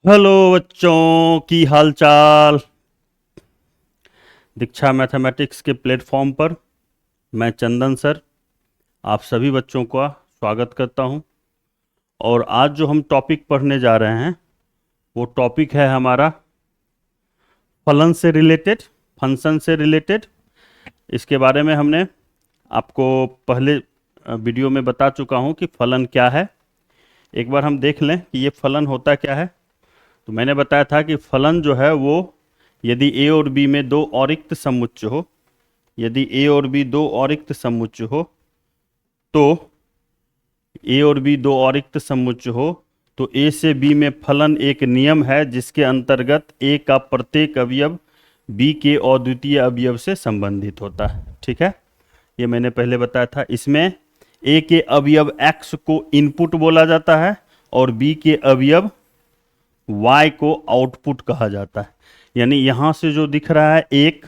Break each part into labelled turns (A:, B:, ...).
A: Hello बच्चों की हाल चाल। दीक्षा मैथमेटिक्स के प्लेटफॉर्म पर मैं चंदन सर आप सभी बच्चों का स्वागत करता हूं। और आज जो हम टॉपिक पढ़ने जा रहे हैं वो टॉपिक है हमारा फलन से रिलेटेड, फंक्शन से रिलेटेड। इसके बारे में हमने आपको पहले वीडियो में बता चुका हूं कि फलन क्या है। एक बार हम देख लें कि ये फलन होता क्या है। तो मैंने बताया था कि फलन जो है वो यदि a और b में दो अरिक्त समुच्चय हो, यदि a और b दो अरिक्त समुच्चय हो तो a और b दो अरिक्त समुच्चय हो तो a से b में फलन एक नियम है जिसके अंतर्गत a का प्रत्येक अवयव b के अद्वितीय अवयव से संबंधित होता है। ठीक है, ये मैंने पहले बताया था। इसमें a के अवयव x को इनपुट बोला जाता है और b के अवयव y को आउटपुट कहा जाता है। यानी यहां से जो दिख रहा है 1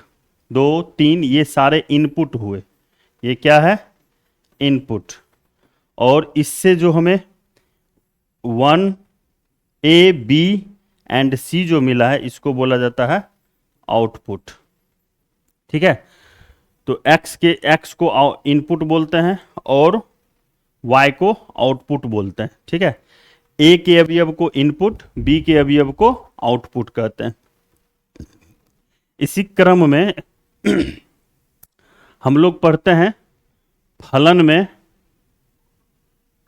A: 2 3 ये सारे इनपुट हुए, ये क्या है? इनपुट। और इससे जो हमें 1 a b एंड c जो मिला है इसको बोला जाता है आउटपुट। ठीक है, तो x को इनपुट बोलते हैं और y को आउटपुट बोलते हैं। ठीक है, a के अवयव को इनपुट, b के अवयव को आउटपुट कहते हैं। इसी क्रम में हम लोग पढ़ते हैं फलन में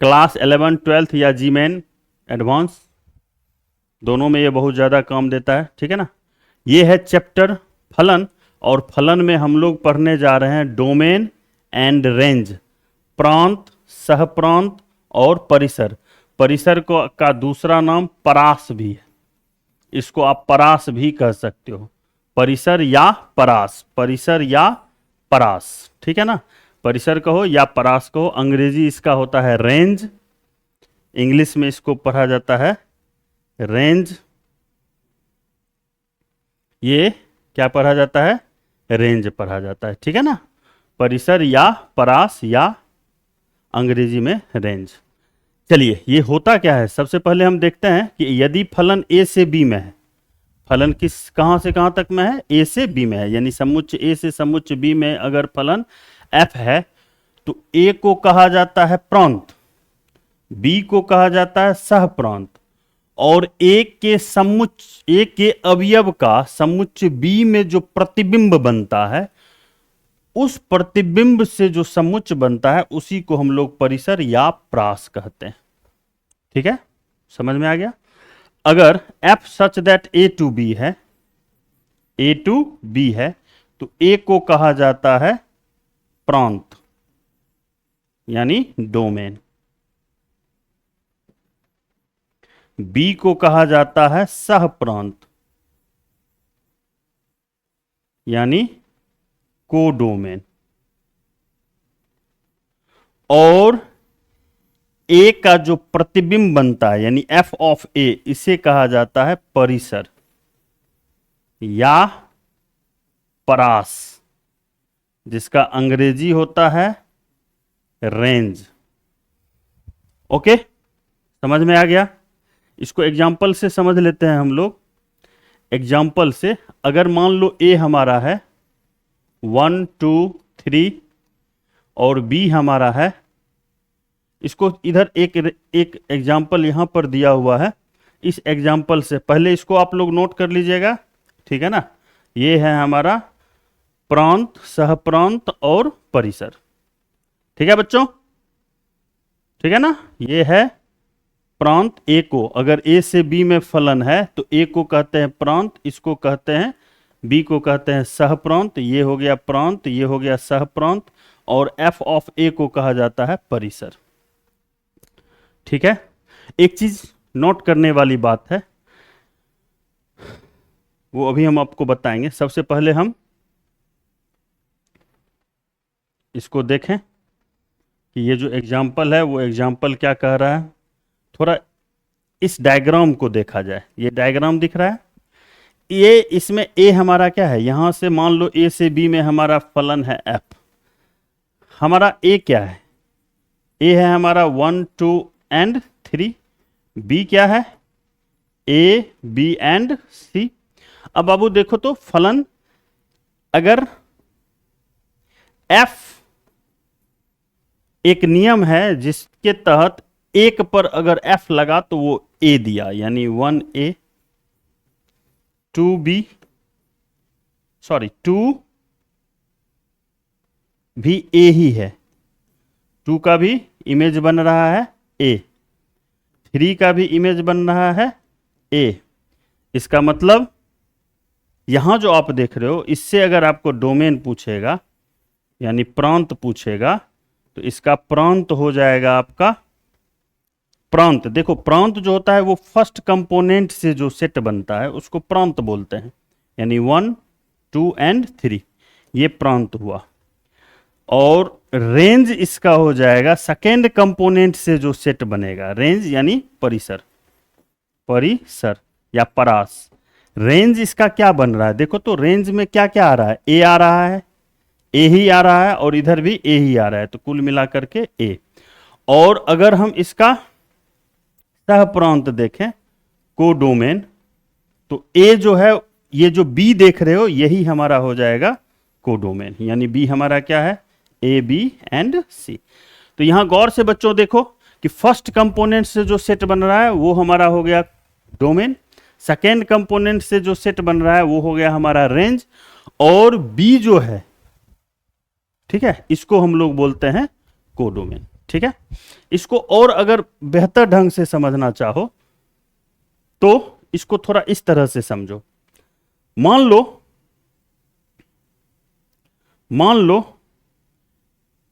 A: क्लास 11 12 या जी मेन एडवांस, दोनों में ये बहुत ज़्यादा काम देता है। ठीक है ना, ये है चैप्टर फलन। और फलन में हम लोग पढ़ने जा रहे हैं डोमेन एंड रेंज, प्रांत, सहप्रांत और परिसर। परिसर को का दूसरा नाम परास भी है, इसको आप परास भी कह सकते हो, परिसर या परास, परिसर या परास। ठीक है ना, परिसर कहो या परास कहो। अंग्रेजी इसका होता है रेंज, इंग्लिश में इसको पढ़ा जाता है रेंज। ये क्या पढ़ा जाता है? रेंज पढ़ा जाता है। ठीक है ना, परिसर या परास या अंग्रेजी में रेंज। चलिए, ये होता क्या है सबसे पहले हम देखते हैं कि यदि फलन a से b में है, फलन कहां से कहां तक में है? a से b में है, यानी समुच्चय a से समुच्चय b में अगर फलन f है तो a को कहा जाता है प्रांत, b को कहा जाता है सहप्रांत और a के अवयव का समुच्चय b में जो प्रतिबिंब बनता है उस प्रतिबिंब से जो समुच्चय बनता है उसी को हम लोग परिसर या प्रास कहते हैं। ठीक है, समझ में आ गया? अगर f such that a to b है, a टू b है तो a को कहा जाता है प्रांत यानी डोमेन, b को कहा जाता है सहप्रांत यानी कोडोमेन और a का जो प्रतिबिंब बनता है यानी f ऑफ a इसे कहा जाता है परिसर या परास, जिसका अंग्रेजी होता है रेंज। ओके, समझ में आ गया? इसको एग्जाम्पल से समझ लेते हैं हम लोग। एग्जाम्पल से, अगर मान लो a हमारा है 1 2 3 और b हमारा है, इसको इधर एक एग्जाम्पल यहां पर दिया हुआ है। इस एग्जाम्पल से पहले इसको आप लोग नोट कर लीजिएगा। ठीक है ना, ये है हमारा प्रांत, सहप्रांत और परिसर। ठीक है बच्चों? ठीक है ना, ये है प्रांत। a को अगर a से b में फलन है तो a को कहते हैं प्रांत, इसको कहते हैं, b को कहते हैं सहप्रांत। ये हो गया प्रांत, ये हो गया सहप्रांत और f ऑफ a को कहा जाता है परिसर। ठीक है, एक चीज नोट करने वाली बात है, वो अभी हम आपको बताएंगे। सबसे पहले हम इसको देखें कि ये जो एग्जाम्पल है वो एग्जाम्पल क्या कह रहा है। थोड़ा इस डायग्राम को देखा जाए, ये डायग्राम दिख रहा है, ये इसमें a हमारा क्या है? यहां से मान लो a से b में हमारा फलन है f। हमारा a क्या है? a है हमारा 1 2 एंड 3। b क्या है? ए बी एंड सी। अब बाबू देखो तो फलन, अगर एफ एक नियम है जिसके तहत एक पर अगर एफ लगा तो वो ए दिया, यानी 1A 2B, सॉरी 2 भी ए ही है, 2 का भी इमेज बन रहा है ए, 3 का भी इमेज बन रहा है ए। इसका मतलब यहां जो आप देख रहे हो, इससे अगर आपको डोमेन पूछेगा यानी प्रांत पूछेगा, तो इसका प्रांत हो जाएगा आपका प्रांत। देखो प्रांत जो होता है वो फर्स्ट कंपोनेंट से जो सेट बनता है उसको प्रांत बोलते हैं, यानी 1 2 एंड 3, ये प्रांत हुआ। और रेंज इसका हो जाएगा सेकेंड कंपोनेंट से जो सेट बनेगा, रेंज यानी परिसर, परिसर या परास। रेंज इसका क्या बन रहा है, देखो तो रेंज में क्या क्या आ रहा है, ए आ रहा है, ए ही आ रहा है, और इधर भी ए ही आ रहा है, तो कुल मिलाकर के ए। और अगर हम इसका सह प्रांत देखें, कोडोमेन, तो ए जो है, ये जो बी देख रहे हो यही हमारा हो जाएगा कोडोमेन, यानी बी हमारा क्या है, ए बी एंड सी। तो यहां गौर से बच्चों देखो कि फर्स्ट कंपोनेंट से जो सेट बन रहा है वो हमारा हो गया डोमेन, सेकेंड कंपोनेंट से जो सेट बन रहा है वो हो गया हमारा रेंज, और बी जो है, ठीक है, इसको हम लोग बोलते हैं कोडोमेन। ठीक है, इसको और अगर बेहतर ढंग से समझना चाहो तो इसको थोड़ा इस तरह से समझो। मान लो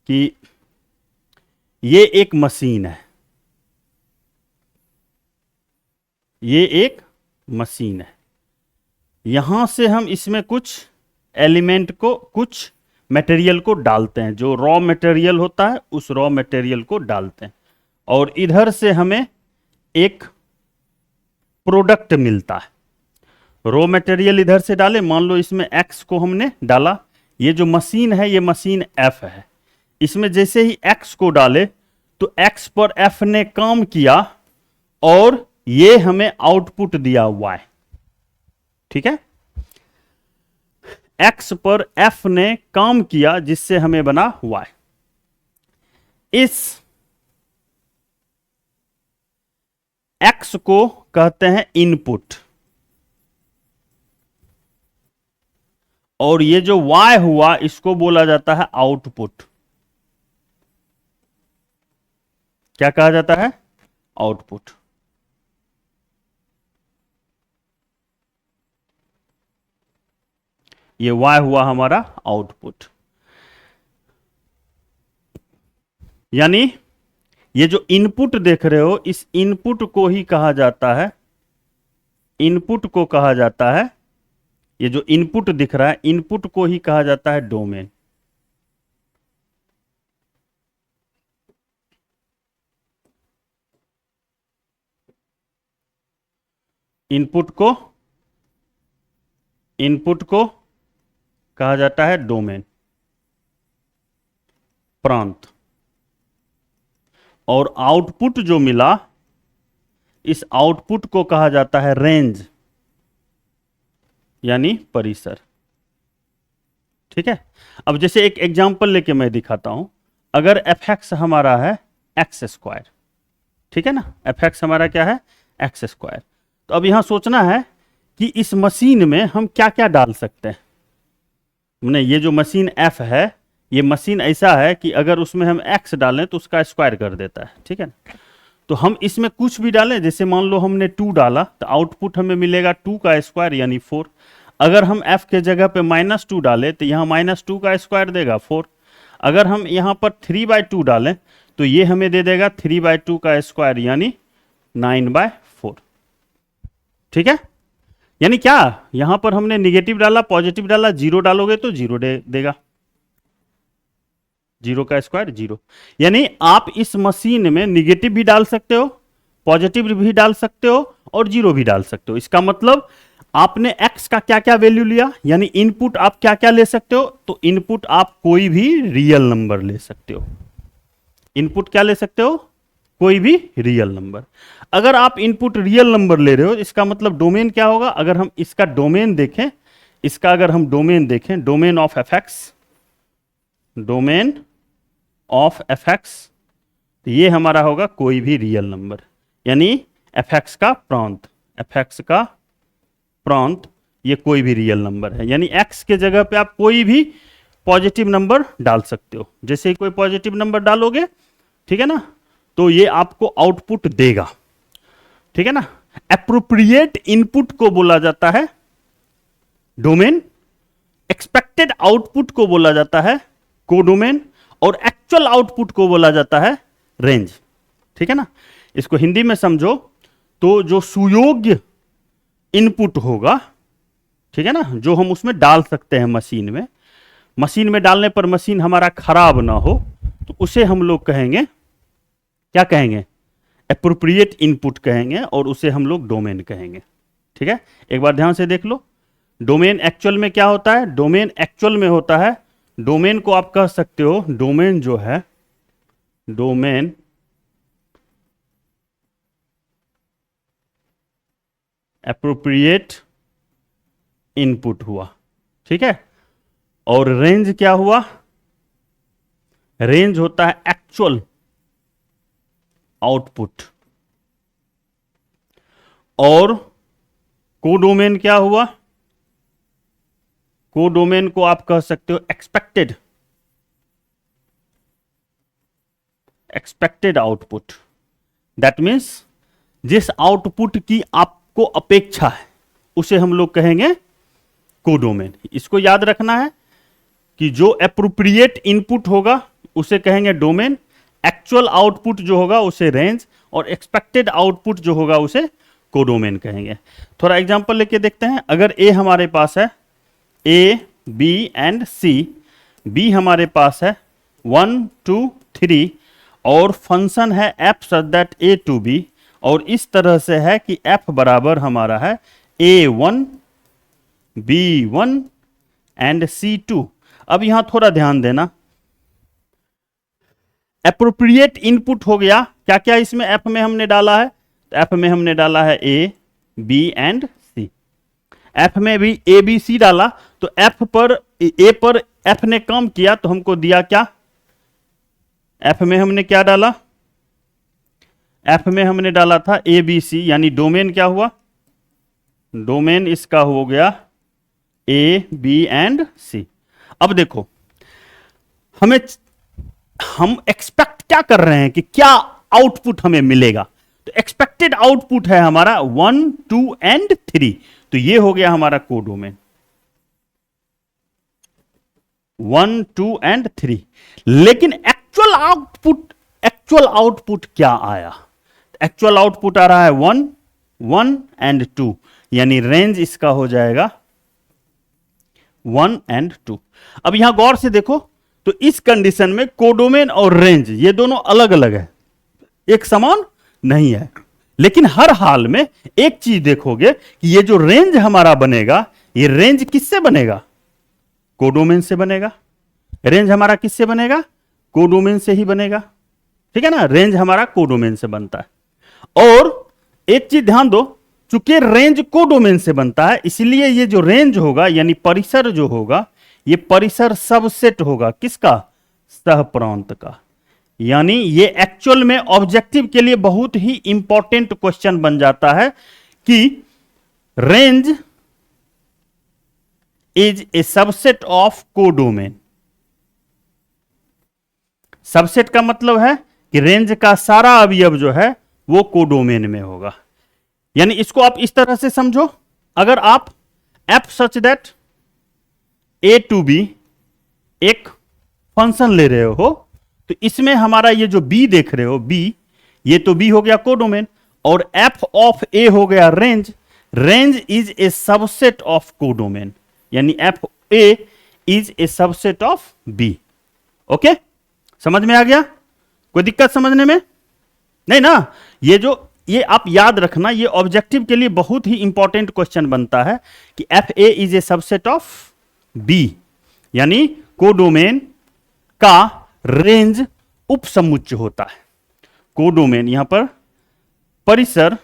A: कि ये एक मशीन है, ये एक मशीन है, यहां से हम इसमें कुछ एलिमेंट को, कुछ मटेरियल को डालते हैं, जो रॉ मटेरियल होता है उस रॉ मटेरियल को डालते हैं, और इधर से हमें एक प्रोडक्ट मिलता है। रॉ मटेरियल इधर से डाले, मान लो इसमें एक्स को हमने डाला, ये जो मशीन है ये मशीन एफ है, इसमें जैसे ही एक्स को डाले तो एक्स पर एफ ने काम किया और ये हमें आउटपुट दिया वाई। ठीक है, एक्स पर एफ ने काम किया जिससे हमें बना वाई। इस एक्स को कहते हैं इनपुट, और ये जो वाई हुआ इसको बोला जाता है आउटपुट। क्या कहा जाता है, आउटपुट। ये y हुआ हमारा आउटपुट, यानी ये जो इनपुट देख रहे हो इस इनपुट को ही कहा जाता है, इनपुट को कहा जाता है, ये जो इनपुट दिख रहा है इनपुट को ही कहा जाता है डोमेन। इनपुट को कहा जाता है डोमेन, प्रांत। और आउटपुट जो मिला, इस आउटपुट को कहा जाता है रेंज, यानी परिसर। ठीक है, अब जैसे एक एग्जांपल लेके मैं दिखाता हूं। अगर एफ एक्स हमारा है एक्स स्क्वायर, ठीक है ना, एफ एक्स हमारा क्या है, एक्स स्क्वायर। तो अब यहां सोचना है कि इस मशीन में हम क्या क्या डाल सकते हैं। हमने ये जो मशीन एफ है, ये मशीन ऐसा है कि अगर उसमें हम एक्स डालें तो उसका स्क्वायर कर देता है। ठीक है ना, तो हम इसमें कुछ भी डालें, जैसे मान लो हमने 2 डाला तो आउटपुट हमें मिलेगा 2 का स्क्वायर यानी 4। अगर हम f के जगह पे -2 डालें तो यहाँ -2 का स्क्वायर देगा 4। अगर हम यहाँ पर 3/2 डालें तो ये हमें दे देगा 3/2 का स्क्वायर यानी 9/4। ठीक है, यानी क्या, यहां पर हमने निगेटिव डाला, पॉजिटिव डाला, 0 डालोगे तो 0 देगा, 0 का स्क्वायर 0। यानी आप इस मशीन में निगेटिव भी डाल सकते हो, पॉजिटिव भी डाल सकते हो और 0 भी डाल सकते हो। इसका मतलब आपने x का क्या क्या वैल्यू लिया, यानी इनपुट आप क्या क्या ले सकते हो, तो इनपुट आप कोई भी रियल नंबर ले सकते हो। इनपुट क्या ले सकते हो, कोई भी रियल नंबर। अगर आप इनपुट रियल नंबर ले रहे हो, इसका मतलब डोमेन क्या होगा? अगर हम इसका डोमेन देखें, इसका अगर हम डोमेन देखें, domain of F x, domain of F x, ये हमारा होगा कोई भी रियल नंबर, यानी एफ एक्स का प्रांत, एफ एक्स का प्रांत ये कोई भी रियल नंबर है। यानी एक्स के जगह पे आप कोई भी पॉजिटिव नंबर डाल सकते हो। जैसे ही कोई पॉजिटिव नंबर डालोगे, ठीक है ना, तो ये आपको आउटपुट देगा, ठीक है ना। एप्रोप्रिएट इनपुट को बोला जाता है डोमेन, एक्सपेक्टेड आउटपुट को बोला जाता है कोडोमेन, और एक्चुअल आउटपुट को बोला जाता है रेंज, ठीक है ना। इसको हिंदी में समझो तो जो सुयोग्य इनपुट होगा, ठीक है ना, जो हम उसमें डाल सकते हैं मशीन में, मशीन में डालने पर मशीन हमारा खराब ना हो, तो उसे हम लोग कहेंगे, क्या कहेंगे? एप्रोप्रिएट इनपुट कहेंगे, और उसे हम लोग डोमेन कहेंगे, ठीक है। एक बार ध्यान से देख लो, डोमेन एक्चुअल में क्या होता है? डोमेन एक्चुअल में होता है, डोमेन को आप कह सकते हो, डोमेन जो है, डोमेन एप्रोप्रिएट इनपुट हुआ, ठीक है। और रेंज क्या हुआ? रेंज होता है एक्चुअल आउटपुट। और कोडोमेन क्या हुआ? कोडोमेन को आप कह सकते हो expected, expected output. That means जिस आउटपुट की आपको अपेक्षा है उसे हम लोग कहेंगे कोडोमेन। इसको याद रखना है कि जो एप्रोप्रिएट इनपुट होगा उसे कहेंगे डोमेन, एक्चुअल आउटपुट जो होगा उसे रेंज, और एक्सपेक्टेड आउटपुट जो होगा उसे कोडोमेन कहेंगे। थोड़ा एग्जांपल लेके देखते हैं। अगर ए हमारे पास है, A B and C, B हमारे पास है 1 2 3, और फंक्शन है F such that A to B, और इस तरह से है कि एफ बराबर हमारा है A1 B1 एंड C2। अब यहां थोड़ा ध्यान देना, एप्रोप्रिएट इनपुट हो गया, क्या क्या इसमें एफ में हमने डाला है? तो एफ में हमने डाला है A B and C. F में भी ए बी सी डाला, तो एफ पर, ए पर एफ ने काम किया तो हमको दिया क्या? एफ में हमने क्या डाला? एफ में हमने डाला था ए बी सी, यानी डोमेन क्या हुआ? डोमेन इसका हो गया ए बी एंड सी। अब देखो, हम एक्सपेक्ट क्या कर रहे हैं कि क्या आउटपुट हमें मिलेगा? तो एक्सपेक्टेड आउटपुट है हमारा 1 2 एंड 3, तो ये हो गया हमारा कोडोमेन 1 2 एंड 3। लेकिन एक्चुअल आउटपुट क्या आया? एक्चुअल आउटपुट आ रहा है 1 1 एंड 2, यानी रेंज इसका हो जाएगा 1 एंड 2। अब यहां गौर से देखो, तो इस कंडीशन में कोडोमेन और रेंज ये दोनों अलग अलग है, एक समान नहीं है। लेकिन हर हाल में एक चीज देखोगे कि ये जो रेंज हमारा बनेगा, ये रेंज किससे बनेगा? कोडोमेन से बनेगा। रेंज हमारा किससे बनेगा? कोडोमेन से ही बनेगा, ठीक है ना। रेंज हमारा कोडोमेन से बनता है। और एक चीज ध्यान दो, चूंकि रेंज कोडोमेन से बनता है, इसलिए ये जो रेंज होगा, यानी परिसर जो होगा, ये परिसर सबसेट होगा किसका? सहप्रांत का। यानी ये एक्चुअल में ऑब्जेक्टिव के लिए बहुत ही इंपॉर्टेंट क्वेश्चन बन जाता है कि range is a subset of codomain. Subset का मतलब है कि रेंज का सारा अवयव जो है वो कोडोमेन में होगा। यानी इसको आप इस तरह से समझो, अगर आप F such that A to B एक फंक्शन ले रहे हो, तो इसमें हमारा ये जो बी देख रहे हो, बी, ये तो बी हो गया कोडोमेन, और एफ ऑफ ए हो गया range. Range is a subset of codomain, यानी f A is a subset of B. Okay, समझ में आ गया? कोई दिक्कत समझने में? नहीं ना। ये आप याद रखना, ये ऑब्जेक्टिव के लिए बहुत ही इंपॉर्टेंट क्वेश्चन बनता है कि F A is a subset of B, यानी कोडोमेन का रेंज उपसमुच्चय होता है। कोडोमेन, यहां पर परिसर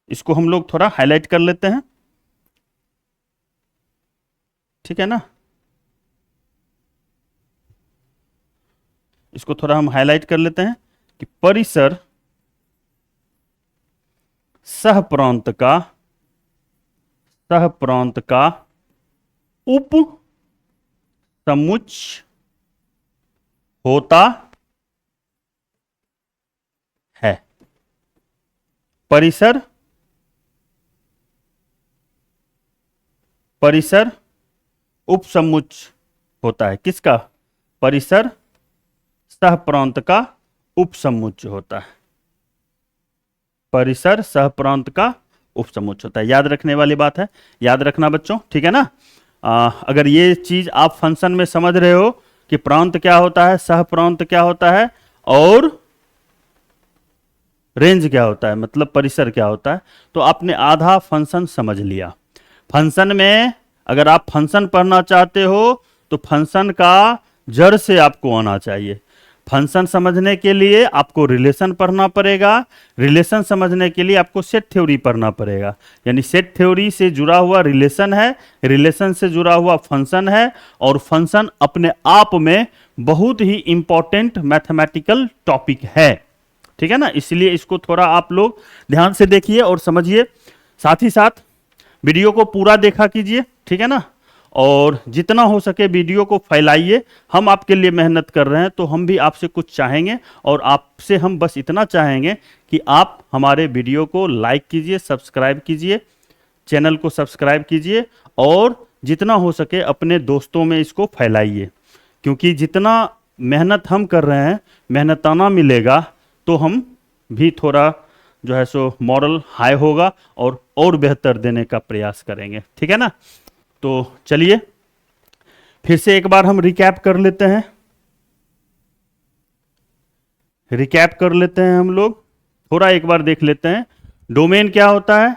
A: इसको हम लोग थोड़ा हाईलाइट कर लेते हैं, ठीक है ना। इसको थोड़ा हम हाईलाइट कर लेते हैं कि परिसर सह प्रांत का उप समुच्चय होता है। परिसर उप समुच्चय होता है, किसका? परिसर सह प्रांत का उप समुच्चय होता है। परिसर सह प्रांत का उप समुच्चय होता है, याद रखने वाली बात है, याद रखना बच्चों, ठीक है ना। अगर ये चीज आप फंक्शन में समझ रहे हो कि प्रांत क्या होता है, सह प्रांत क्या होता है और रेंज क्या होता है, मतलब परिसर क्या होता है, तो आपने आधा फंक्शन समझ लिया। फंक्शन में अगर आप फंक्शन पढ़ना चाहते हो तो फंक्शन का जड़ से आपको आना चाहिए। फंक्शन समझने के लिए आपको रिलेशन पढ़ना पड़ेगा, रिलेशन समझने के लिए आपको सेट थ्योरी पढ़ना पड़ेगा, यानी सेट थ्योरी से जुड़ा हुआ रिलेशन है, रिलेशन से जुड़ा हुआ फंक्शन है, और फंक्शन अपने आप में बहुत ही इंपॉर्टेंट मैथमेटिकल टॉपिक है, ठीक है ना। इसलिए इसको थोड़ा आप लोग ध्यान से देखिए और समझिए, साथ ही साथ वीडियो को पूरा देखा कीजिए, ठीक है ना, और जितना हो सके वीडियो को फैलाइए। हम आपके लिए मेहनत कर रहे हैं तो हम भी आपसे कुछ चाहेंगे, और आपसे हम बस इतना चाहेंगे कि आप हमारे वीडियो को लाइक कीजिए, सब्सक्राइब कीजिए, चैनल को सब्सक्राइब कीजिए, और जितना हो सके अपने दोस्तों में इसको फैलाइए, क्योंकि जितना मेहनत हम कर रहे हैं, मेहनताना मिलेगा तो हम भी थोड़ा जो है सो मॉरल हाई होगा और बेहतर देने का प्रयास करेंगे, ठीक है ना। तो चलिए फिर से एक बार हम रिकैप कर लेते हैं, हम लोग थोड़ा एक बार देख लेते हैं। डोमेन क्या होता है?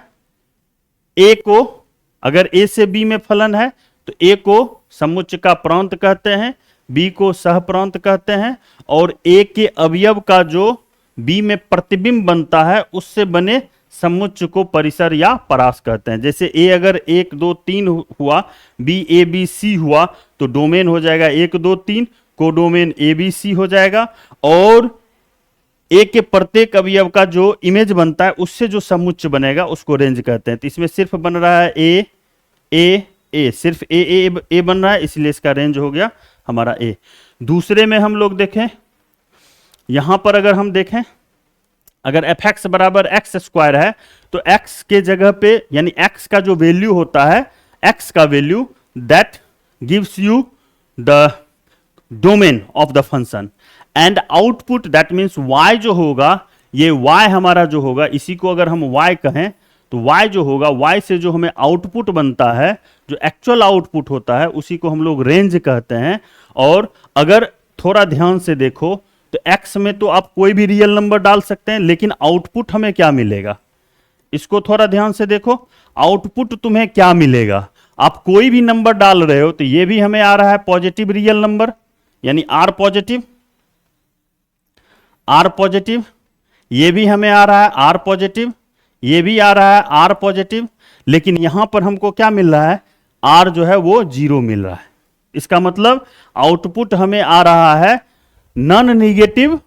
A: ए को, अगर ए से बी में फलन है तो ए को समुच्चय का प्रांत कहते हैं, बी को सह प्रांत कहते हैं, और ए के अवयव का जो बी में प्रतिबिंब बनता है उससे बने समुच्चय को परिसर या परास कहते हैं। जैसे ए अगर 1 2 3 हुआ, बी ए बी सी हुआ, तो डोमेन हो जाएगा 1 2 3, कोडोमेन ए बी सी हो जाएगा, और ए के प्रत्येक अवयव का जो इमेज बनता है उससे जो समुच्चय बनेगा उसको रेंज कहते हैं। तो इसमें सिर्फ बन रहा है ए ए ए, सिर्फ ए बन रहा है, इसलिए इसका रेंज हो गया हमारा ए। दूसरे में हम लोग देखें, यहां पर अगर हम देखें, अगर एफ एक्स बराबर एक्स स्क्वायर है तो एक्स के जगह पे, यानी एक्स का जो वैल्यू होता है, एक्स का value that gives you the domain of the function, and output that means Y जो होगा, ये वाई हमारा जो होगा, इसी को अगर हम वाई कहें तो वाई जो होगा, वाई से जो हमें आउटपुट बनता है, जो एक्चुअल आउटपुट होता है, उसी को हम लोग रेंज कहते हैं। और अगर थोड़ा ध्यान से देखो तो x में तो आप कोई भी रियल नंबर डाल सकते हैं, लेकिन आउटपुट हमें क्या मिलेगा, इसको थोड़ा ध्यान से देखो, आउटपुट तुम्हें क्या मिलेगा। आप कोई भी नंबर डाल रहे हो तो ये भी हमें आ रहा है पॉजिटिव रियल नंबर, यानी आर पॉजिटिव, ये भी हमें आ रहा है आर पॉजिटिव, ये भी आ रहा है आर पॉजिटिव, लेकिन यहां पर हमको क्या मिल रहा है, आर जो है वो 0 मिल रहा है। इसका मतलब आउटपुट हमें आ रहा है non negative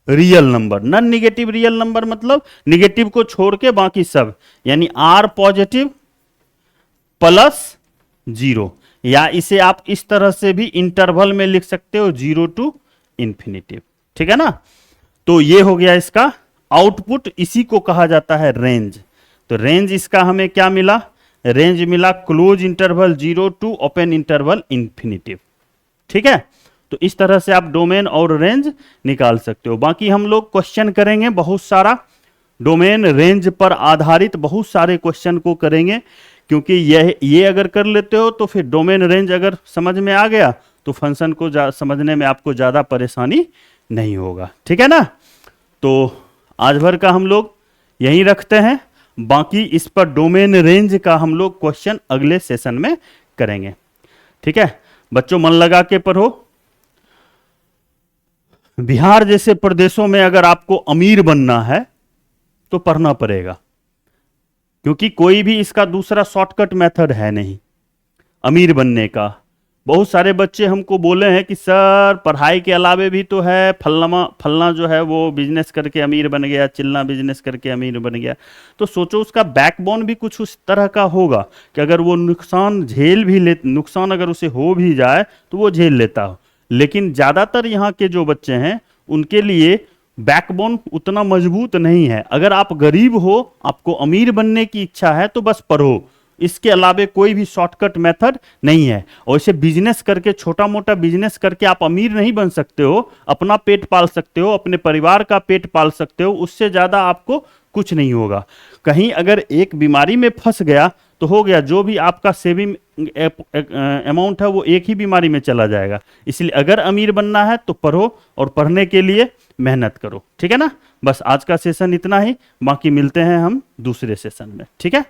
A: real number. Non negative real number मतलब निगेटिव को छोड़ के बाकी सब, यानी आर पॉजिटिव प्लस 0, या इसे आप इस तरह से भी इंटरवल में लिख सकते हो 0 to इंफिनिटी, ठीक है ना। तो ये हो गया इसका आउटपुट, इसी को कहा जाता है रेंज। तो रेंज इसका हमें क्या मिला, रेंज मिला close interval 0 to open interval infinity, ठीक है। तो इस तरह से आप डोमेन और रेंज निकाल सकते हो। बाकी हम लोग क्वेश्चन करेंगे बहुत सारा, डोमेन रेंज पर आधारित बहुत सारे क्वेश्चन को करेंगे, क्योंकि ये अगर कर लेते हो तो फिर डोमेन रेंज अगर समझ में आ गया तो फंक्शन को समझने में आपको ज्यादा परेशानी नहीं होगा, ठीक है ना। तो आज भर का हम लोग यहीं रखते हैं, बाकी इस पर डोमेन रेंज का हम लोग क्वेश्चन अगले सेशन में करेंगे, ठीक है। बच्चों मन लगा के पढ़ो। बिहार जैसे प्रदेशों में अगर आपको अमीर बनना है तो पढ़ना पड़ेगा, क्योंकि कोई भी इसका दूसरा शॉर्टकट मेथड है नहीं अमीर बनने का। बहुत सारे बच्चे हमको बोले हैं कि सर पढ़ाई के अलावे भी तो है, फलना जो है वो बिजनेस करके अमीर बन गया, चिल्ला बिजनेस करके अमीर बन गया। तो सोचो उसका बैकबोन भी कुछ उस तरह का होगा कि अगर वो नुकसान अगर उसे हो भी जाए तो वो झेल लेता हो। लेकिन ज़्यादातर यहाँ के जो बच्चे हैं उनके लिए बैकबोन उतना मजबूत नहीं है। अगर आप गरीब हो, आपको अमीर बनने की इच्छा है तो बस पढ़ो, इसके अलावे कोई भी शॉर्टकट मेथड नहीं है। और इसे बिजनेस करके, छोटा मोटा बिजनेस करके आप अमीर नहीं बन सकते हो, अपना पेट पाल सकते हो, अपने परिवार का पेट पाल सकते हो, उससे ज़्यादा आपको कुछ नहीं होगा। कहीं अगर एक बीमारी में फंस गया तो हो गया, जो भी आपका सेविंग अमाउंट है वो एक ही बीमारी में चला जाएगा। इसलिए अगर अमीर बनना है तो पढ़ो और पढ़ने के लिए मेहनत करो, ठीक है ना। बस आज का सेशन इतना ही, बाकी मिलते हैं हम दूसरे सेशन में, ठीक है।